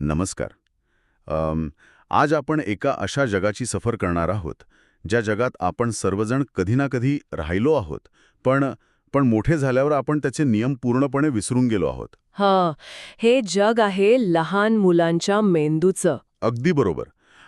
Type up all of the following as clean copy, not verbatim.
नमस्कार. आज आपण एका अशा जगाची सफर करणार आहोत, ज्या जगात आपण सर्वजण कधी ना कधी राहिलो आहोत, पण पण मोठे झाल्यावर आपण त्याचे नियम पूर्णपणे विसरून गेलो आहोत. हां, हे जग आहे लहान मुलांच्या मेंदूचं. अगदी बरोबर.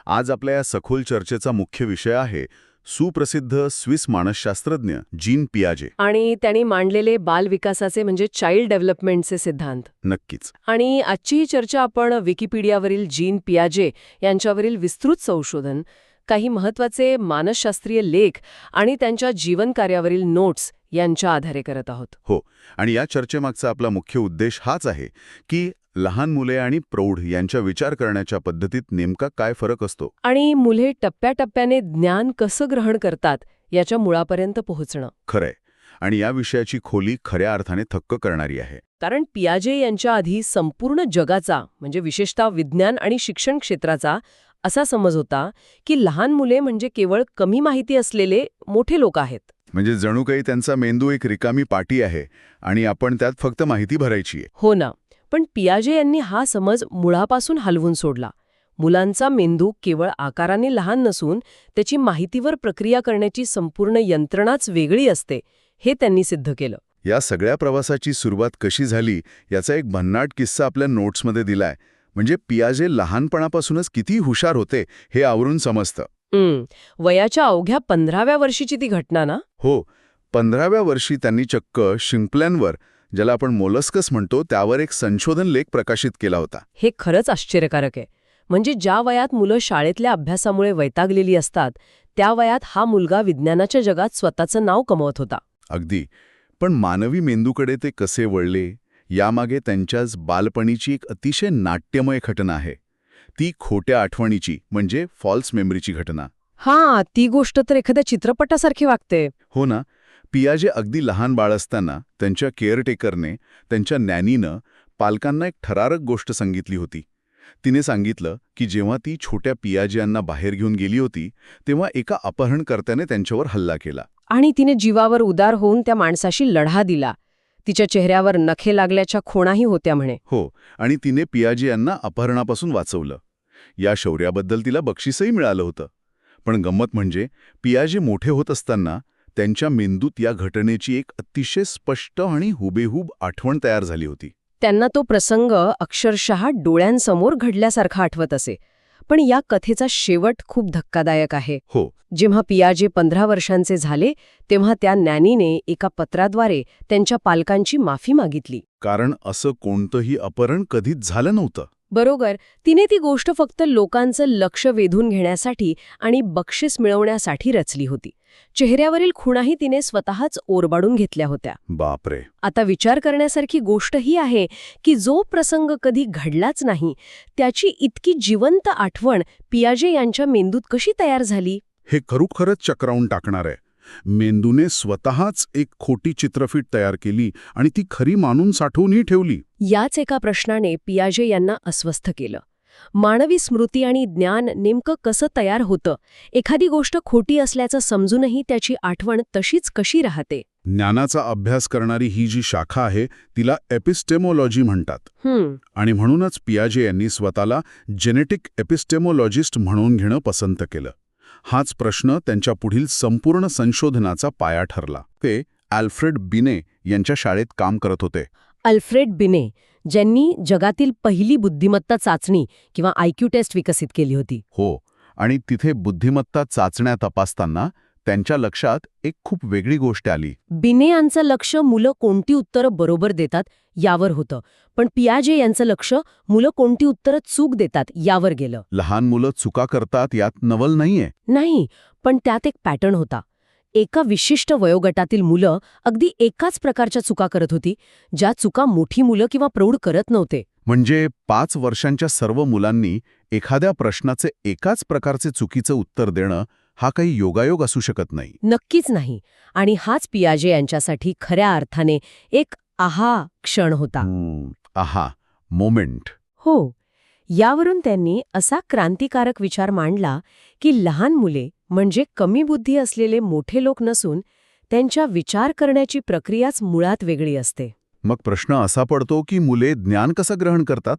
आज आपल्या या सखोल चर्चेचा मुख्य विषय आहे सुप्रसिद्ध स्विस मानसशास्त्रज्ञ जीन पियाजे. आणि त्यांनी मांडलेले बालविकासाचे म्हणजे चाइल्ड डेव्हलपमेंटचे सिद्धांत. नक्कीच. आणि आजची ही चर्चा आपण विकिपीडियावरील जीन पियाजे यांच्यावरील विस्तृत संशोधन, काही महत्त्वाचे मानसशास्त्रीय लेख आणि त्यांच्या जीवनकार्यावरील नोट्स यांच्या आधारे करत आहोत. हो, आणि या चर्चेमागचा आपला मुख्य उद्देश हाच आहे की लहान मुले आणि प्रौढ यांच्या विचार करण्याच्या पद्धतीत नेमका काय फरक असतो आणि मुले टप्प्याटप्प्याने ज्ञान कसं ग्रहण करतात याच्या मुळापर्यंत पोहोचणं. खरंय. आणि या विषयाची खोली खऱ्या अर्थाने थक्क करणारी आहे. कारण पियाजे यांच्या आधी संपूर्ण जगाचा म्हणजे विशेषतः विज्ञान आणि शिक्षण क्षेत्राचा असा समज होता की लहान मुले म्हणजे केवळ कमी माहिती असलेले मोठे लोक आहेत. म्हणजे जणू काही त्यांचा मेंदू एक रिकामी पाटी आहे आणि आपण त्यात फक्त माहिती भरायची आहे. हो ना. पण पियाजे यांनी हा समज मुळापासून हलवून सोडला. मुलांचा मेंदू केवळ आकाराने लहान नसून त्याची माहितीवर प्रक्रिया करण्याची संपूर्ण यंत्रणाच वेगळी असते, हे त्यांनी सिद्ध केलं. या सगळ्या प्रवासाची सुरुवात कशी झाली याचा एक भन्नाट किस्सा आपल्या नोट्समध्ये दिलाय. म्हणजे पियाजे लहानपणापासूनच किती हुशार होते हे आवरून समजतं. वयाच्या अवघ्या 15व्या वर्षीची ती घटना ना? हो, 15व्या वर्षी त्यांनी चक्क शिंपल्यांवर, ज्याला आपण मोलस्कस म्हणतो, त्यावर एक संशोधन लेख प्रकाशित केला होता. हे खरंच आश्चर्यकारक आहे. म्हणजे ज्या वयात मुलं शाळेतल्या अभ्यासामुळे वैतागलेली असतात, त्या वयात हा मुलगा विज्ञानाच्या जगात स्वतःचं नाव कमवत होता. अगदी. पण मानवी मेंदूकडे ते कसे वळले यामागे त्यांच्याच बालपणीची एक अतिशय नाट्यमय घटना आहे. ती खोट्या आठवणीची म्हणजे फॉल्स मेमरीची घटना. हां, ती गोष्ट तर एखाद्या चित्रपटासारखी वाटते. हो ना. पियाजे अगदी लहान बाळ असताना त्यांच्या केअरटेकरने, त्यांच्या नॅनीनं पालकांना एक थरारक गोष्ट सांगितली होती. तिने सांगितलं की जेव्हा ती छोट्या पियाजे यांना बाहेर घेऊन गेली होती तेव्हा एका अपहरणकर्त्याने त्यांच्यावर हल्ला केला. आणि तिने जीवावर उदार होऊन त्या माणसाशी लढा दिला. तिच्या चेहऱ्यावर नखे लागल्याच्या खुणाही होत्या म्हणे. हो, आणि तिने पियाजे यांना अपहरणापासून वाचवलं. या शौर्याबद्दल तिला बक्षीसही मिळालं होतं. पण गंमत म्हणजे पियाजे मोठे होत असताना त्यांच्या मेंदूत या घटनेची एक अतिशय स्पष्ट आणि हुबेहूब आठवण तयार झाली होती. त्यांना तो प्रसंग अक्षरशः डोळ्यांसमोर घडल्यासारखा आठवत असे. पण या कथेचा शेवट खूप धक्कादायक आहे. हो. जेव्हा पियाजे 15 वर्षांचे झाले तेव्हा त्या नॅनीने एका पत्राद्वारे त्यांच्या पालकांची माफी मागितली. कारण असं कोणतंही अपहरण कधीच झालं नव्हतं. बरोबर. तिने ती गोष्ट फक्त लोकांचं लक्ष वेधून घेण्यासाठी आणि बक्षीस मिळवण्यासाठी रचली होती. चेहऱ्यावरील खुणाही तिने स्वतःच ओरबाडून घेतल्या होत्या. बापरे. आता विचार करण्यासारखी गोष्ट ही आहे की जो प्रसंग कधी घडलाच नाही त्याची इतकी जिवंत आठवण पियाजे यांच्या मेंदूत कशी तयार झाली? हे खरोखरच चक्रावून टाकणार आहे. मेंदूने स्वतःच एक खोटी चित्रफीत तयार केली आणि ती खरी मानून साठवूनही ठेवली. याच एका प्रश्नाने पियाजे यांना अस्वस्थ केलं. मानवी स्मृती आणि ज्ञान नेमकं कसं तयार होतं? एखादी गोष्ट खोटी असल्याचं समजूनही त्याची आठवण तशीच कशी राहते? ज्ञानाचा अभ्यास करणारी ही जी शाखा आहे तिला एपिस्टेमोलॉजी म्हणतात. आणि म्हणूनच पियाजे यांनी स्वतःला जेनेटिक एपिस्टेमोलॉजिस्ट म्हणून घेणं पसंत केलं. हाच प्रश्न त्यांच्या पुढील संपूर्ण संशोधनाचा पाया ठरला. ते अल्फ्रेड बिने यांच्या शाळेत काम करत होते. अल्फ्रेड बिने, ज्यांनी जगातील पहिली बुद्धिमत्ता चाचणी किंवा आयक्यू टेस्ट विकसित केली होती. हो, आणि तिथे बुद्धिमत्ता चाचण्या तपासताना त्यांच्या लक्षात एक खूप वेगळी गोष्ट आली. बिने यांचं लक्ष मुलं कोणती उत्तरं बरोबर देतात यावर होतं, पण पियाजे यांचं लक्ष मुलं कोणती उत्तरं चूक देतात यावर गेलं. लहान मुलं चुका करतात यात नवल नाहीये. नाही, पण त्यात एक पॅटर्न होता. एका विशिष्ट वयोगटातील मुलं अगदी एकाच प्रकारच्या चुका करत होती, ज्या चुका मोठी मुलं किंवा प्रौढ करत नव्हते. म्हणजे 5 वर्षांच्या सर्व मुलांनी एखाद्या प्रश्नाचे एकाच प्रकारचे चुकीचं उत्तर देणं हा काही योगायोग असू शकत नाही. नक्कीच नाही. आणि हाच पियाजे यांच्यासाठी खऱ्या अर्थाने एक आहा क्षण होता. Aha moment. हो. यावरून त्यांनी असा क्रांतिकारक विचार मांडला की लहान मुले म्हणजे कमी बुद्धी असलेले मोठे लोक नसून त्यांच्या विचार करण्याची प्रक्रियाच मुळात वेगळी असते. मग प्रश्न असा पडतो की मुले ज्ञान कसं ग्रहण करतात?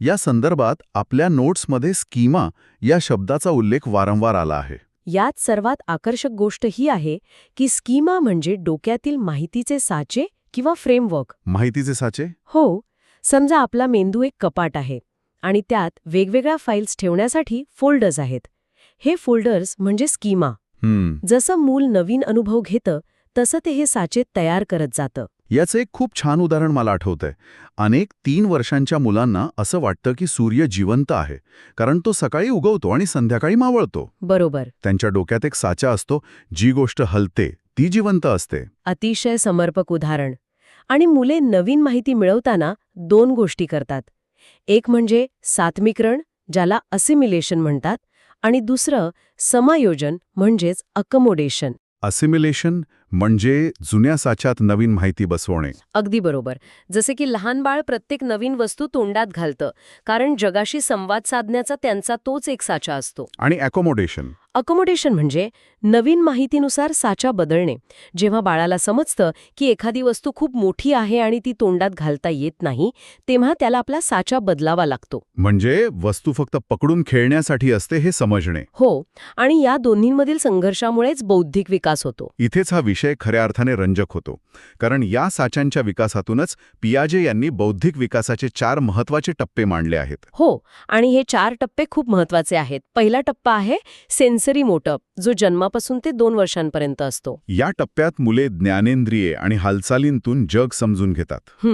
या संदर्भात आपल्या नोट्समध्ये स्कीमा या शब्दाचा उल्लेख वारंवार आला आहे. यात सर्वात आकर्षक गोष्ट ही आहे की स्कीमा म्हणजे डोक्यातील माहितीचे साचे किंवा फ्रेमवर्क. माहितीचे साचे? हो, समजा आपला मेंदू एक कपाट आहे आणि त्यात वेगवेगळ्या फाईल्स ठेवण्यासाठी फोल्डर्स आहेत. हे फोल्डर्स म्हणजे स्कीमा. जसं मूल नवीन अनुभव घेतं तसं ते हे साचे तयार करत जातं. याचं एक खूप छान उदाहरण मला आठवतंय. अनेक 3 वर्षांच्या मुलांना असं वाटतं की सूर्य जिवंत आहे, कारण तो सकाळी उगवतो आणि संध्याकाळी मावळतो. बरोबर. त्यांच्या डोक्यात एक साचा असतो, जी गोष्ट हलते ती जिवंत असते. अतिशय समर्पक उदाहरण. आणि मुले नवीन माहिती मिळवताना 2 गोष्टी करतात. एक म्हणजे सात्मीकरण, ज्याला असिमिलेशन म्हणतात, आणि दुसरं समायोजन म्हणजेच अकमोडेशन. असिमिलेशन म्हणजे जुन्या साच्यात नवीन माहिती बसवणे. अगदी बरोबर. जसे की लहान बाळ प्रत्येक नवीन वस्तू तोंडात घालतं, कारण जगाशी संवाद साधण्याचा त्यांचा तोच एक साचा असतो. आणि अकोमोडेशन? अकोमोडेशन म्हणजे नवीन माहितीनुसार साचा बदलणे. जेव्हा बाळाला समजतं की एखादी वस्तू खूप मोठी आहे आणि ती तोंडात घालता येत नाही, तेव्हा त्याला आपला साचा बदलावा लागतो. म्हणजे वस्तू फक्त पकडून खेळण्यासाठी असते हे समजणे. हो, आणि या दोन्हींमधील संघर्षामुळेच बौद्धिक विकास होतो. इथेच हा विषय खऱ्या अर्थाने रंजक होतो, कारण या साच्यांच्या विकासातूनच पियाजे यांनी बौद्धिक विकासाचे 4 महत्वाचे टप्पे मांडले आहेत. हो, आणि हे 4 टप्पे खूप महत्वाचे आहेत. पहिला टप्पा आहे सेन्सरी मोटर, जो जन्मापासून ते 2 वर्षांपर्यंत असतो. या टप्प्यात मुले ज्ञानेंद्रिये आणि हालचालींतून जग समजून घेतात.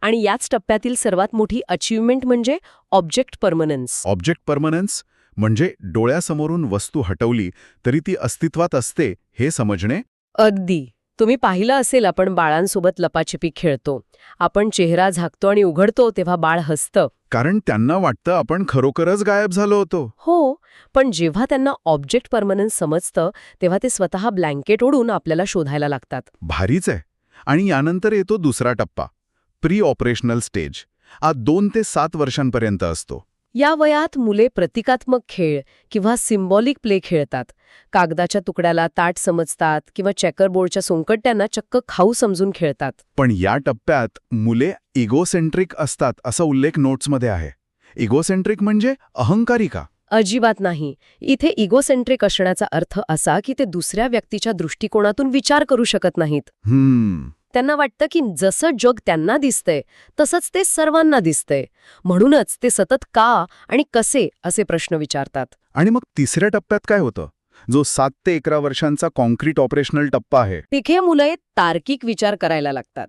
आणि याच टप्प्यातील सर्वात मोठी अचीवमेंट म्हणजे ऑब्जेक्ट परमनन्स. ऑब्जेक्ट परमनन्स म्हणजे डोळ्यासमोरून वस्तू हटवली तरी ती अस्तित्वात असते हे समजणे. अगदी. तुम्ही पाहिलं असेल, आपण बाळांसोबत लपाछपी खेळतो. आपण चेहरा झाकतो आणि उघडतो तेव्हा बाळ हसतं. कारण त्यांना वाटतं आपण खरोखरच गायब झालो होतो. हो, पण जेव्हा त्यांना ऑब्जेक्ट परमनन्स समजतं तेव्हा ते स्वतः ब्लँकेट ओढून आपल्याला शोधायला लागतात. भारीच आहे. आणि यानंतर येतो दुसरा टप्पा, प्री ऑपरेशनल स्टेज. हा 2 ते 7 वर्षांपर्यंत असतो. या वयात मुले प्रतिकात्मक खेळ किंवा सिम्बॉलिक प्ले खेळतात. कागदाच्या तुकड्याला ताट समजतात किंवा चेकरबोर्डच्या सोंगट्यांना चक्क खाऊ समजून खेळतात. पण या टप्प्यात मुले इगोसेंट्रिक असतात असा उल्लेख नोट्समध्ये आहे. इगोसेंट्रिक म्हणजे अहंकारी का? अजिबात नाही. इथे इगोसेंट्रिक असण्याचा अर्थ असा की ते दुसऱ्या व्यक्तीच्या दृष्टिकोनातून विचार करू शकत नाहीत. त्यांना वाटतं की जसं जग त्यांना दिसतंय तसंच ते सर्वांना दिसतंय. म्हणूनच ते सतत का आणि कसे असे प्रश्न विचारतात. आणि मग तिसऱ्या टप्प्यात काय होतं, जो 7 ते 11 वर्षांचा कॉन्क्रीट ऑपरेशनल टप्पा आहे? तिथे मुले तार्किक विचार करायला लागतात,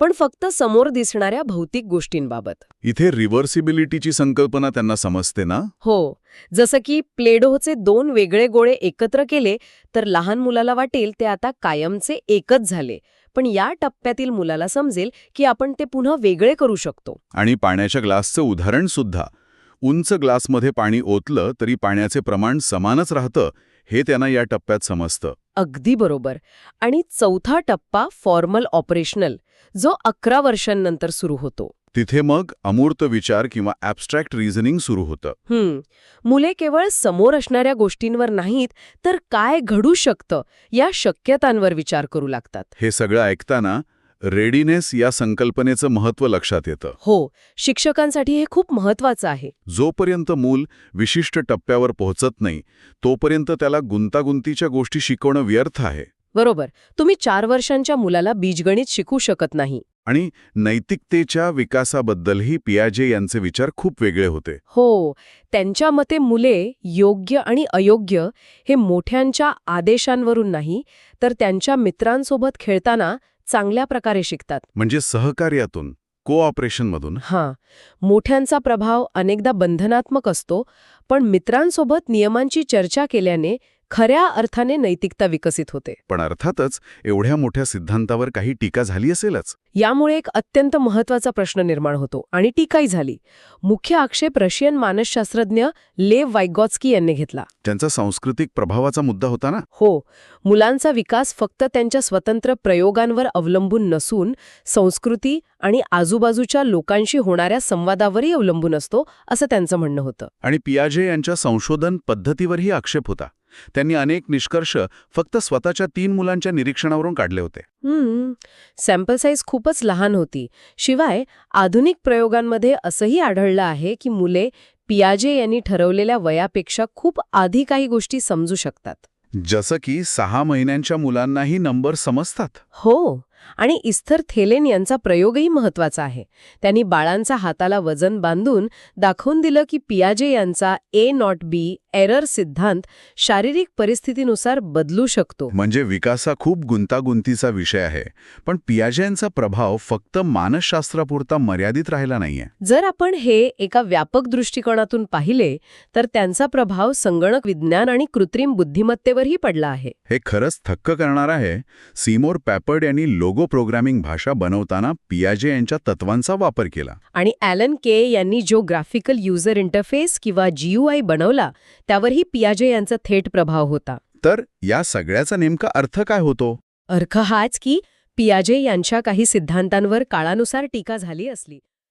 पण फक्त समोर दिसणाऱ्या भौतिक गोष्टींबाबत. इथे रिव्हर्सिबिलिटीची संकल्पना त्यांना समजते ना? हो, जसं की प्लेडोचे 2 वेगळे गोळे एकत्र केले तर लहान मुलाला वाटेल ते आता कायमचे एकच झाले. पण या टप्प्यातील मुलाला समजेल की आपण ते पुन्हा वेगळे करू शकतो. आणि पाण्याच्या ग्लासचं उदाहरण सुद्धा. उंच ग्लासमध्ये पाणी ओतलं तरी पाण्याचे प्रमाण समानच राहतं हे त्यांना या टप्प्यात समजतं. अगदी बरोबर. आणि चौथा टप्पा फॉर्मल ऑपरेशनल, जो 11 वर्षांनंतर सुरू होतो. तिथे मग अमूर्त विचार किंवा ॲब्स्ट्रॅक्ट रिझनिंग सुरू होतं. मुले केवळ समोर असणाऱ्या गोष्टींवर नाहीत तर काय घडू शकतं या शक्यतांवर विचार करू लागतात. हे सगळं ऐकताना रेडीनेस या संकल्पनेचं महत्त्व लक्षात येतं. हो, शिक्षकांसाठी हे खूप महत्वाचं आहे. जोपर्यंत मूल विशिष्ट टप्प्यावर पोहोचत नाही तोपर्यंत त्याला गुंतागुंतीच्या गोष्टी शिकवणं व्यर्थ आहे. बरोबर. तुम्ही 4 वर्षांच्या मुलाला बीजगणित शिकू शकत नाही. आणि नैतिकतेच्या विकासाबद्दलही पियाजे यांचे विचार खूप वेगळे होते. हो, त्यांच्या मते मुले योग्य आणि अयोग्य हे मोठ्यांच्या आदेशांवरून नाही तर त्यांच्या मित्रांसोबत खेळताना चांगल्या प्रकारे शिकतात. म्हणजे सहकार्यातून, कोऑपरेशनमधून. मोठ्यांचा प्रभाव अनेकदा बंधनात्मक असतो, पण मित्रांसोबत नियमांची चर्चा केल्याने खऱ्या अर्थाने नैतिकता विकसित होते. पण अर्थातच एवढ्या मोठ्या सिद्धांतावर काही टीका झाली असेलच. यामुळे एक अत्यंत महत्वाचा प्रश्न निर्माण होतो आणि टीकाही झाली. मुख्य आक्षेप रशियन मानसशास्त्रज्ञ लेव वाइगॉत्स्की यांनी घेतला. त्यांचा सांस्कृतिक प्रभावाचा मुद्दा होता ना? हो, मुलांचा विकास फक्त त्यांच्या स्वतंत्र प्रयोगांवर अवलंबून नसून संस्कृती आणि आजूबाजूच्या लोकांशी होणाऱ्या संवादावरही अवलंबून असतो असं त्यांचं म्हणणं होतं. आणि पियाजे यांच्या संशोधन पद्धतीवरही आक्षेप होता. त्यांनी अनेक निष्कर्ष फक्त स्वतःच्या 3 मुलांच्या निरीक्षणावरून काढले होते. सॅम्पल साईज खूपच लहान होती. शिवाय आधुनिक प्रयोगांमध्ये असंही आढळलं आहे की मुले पियाजे यांनी ठरवलेल्या वयापेक्षा खूप आधी काही गोष्टी समजू शकतात. जसं की 6 महिन्यांच्या मुलांनाही नंबर समजतात. हो, आणि इस्थर थेलेन यांचा प्रयोगही महत्वाचा आहे. त्यांनी बाळांचा हाताला वजन बांधून दाखवून दिलं की पियाजे यांचा A0B एरर सिद्धांत शारीरिक परिस्थितीनुसार बदलू शकतो. म्हणजे विकास हा खूप गुंतागुंतीचा विषय आहे, पण पियाजे यांचा प्रभाव फक्त मानसशास्त्रापुरता मर्यादित राहिला नाहीये. जर आपण हे एका व्यापक दृष्टिकोनातून पाहिले तर त्यांचा प्रभाव संगणक विज्ञान आणि कृत्रिम बुद्धिमत्तेवरही पडला आहे. हे खरंच थक्क करणार आहे. सीमोर पॅपर्ड यांनी लोगो प्रोग्रामिंग भाषा बनवताना पियाजे यांच्या तत्वांचा वापर केला. आणि ॲलन के यांनी जो ग्राफिकल युजर इंटरफेस किंवा GUI बनवला त्यावरही पियाजे यांचा थेट प्रभाव होता. तर या सगळ्याचा नेमका अर्थ काय होतो? अर्थ हाच की पियाजे यांच्या काही सिद्धांतांवर काळानुसार टीका झाली असली